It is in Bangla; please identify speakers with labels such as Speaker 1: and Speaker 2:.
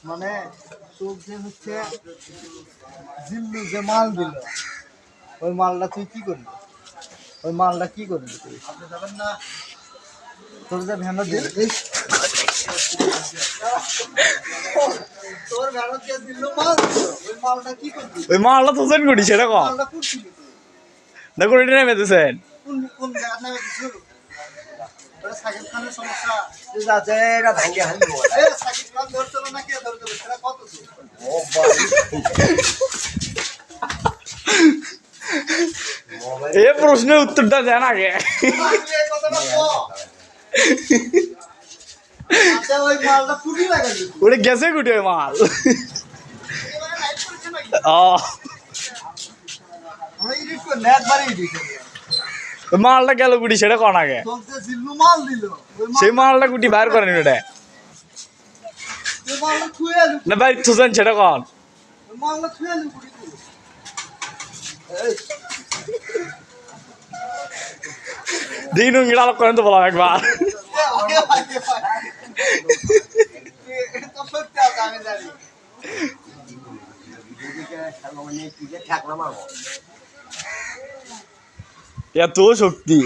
Speaker 1: মানে তোর যে হচ্ছে জিল্লু যে মাল দিল ওই মালটা তুই কি করবি? ওই মালটা কি করবি তুই? তোর যে ভ্যানটা দিল তোর ভ্যানত যে দিল্লু মাল দিল ওই মালটা কি করবি?
Speaker 2: ওই মালটা তো সেন করি সেটা কম
Speaker 1: মালটা করছিলি তুই?
Speaker 2: না করে নেমে দিয়েছেন
Speaker 1: কোন কোন জায়গা নামে দিছিল? ওটা সাকিব খানের সমস্যা যাচ্ছে এটা ভাঙে হারিব এই সাকিব খান ধরছিল না কে ধরছিল সেটা কত দূর ও
Speaker 2: এই প্রশ্নের উত্তরটা দেন আগে
Speaker 1: এই কথাটা কো আচ্ছা ওই মালটা ফুটি লাগালি
Speaker 2: ওরে গেছে গুটি ওই মাল
Speaker 1: এবারে লাইট করছে নাকি
Speaker 2: ও
Speaker 1: আমরা এডিট করে নেট বাড়ি এডিট
Speaker 2: ওই মালটা গেল গুটি সেটা কোন আগে
Speaker 1: তোর যে জিল্লু মাল দিল ওই
Speaker 2: সেই মালটা গুটি বাইর করেন ওটা
Speaker 1: মালটা ছুঁয়ে আলু
Speaker 2: না ভাই তুছেন সেটা কোন
Speaker 1: ওই মালটা ছুঁয়ে আলু কুড়ি এই
Speaker 2: দিন ইংড়াল করেন তো বলা একবার
Speaker 1: তো সত্যি আছে আমি জানি
Speaker 2: এত শক্তি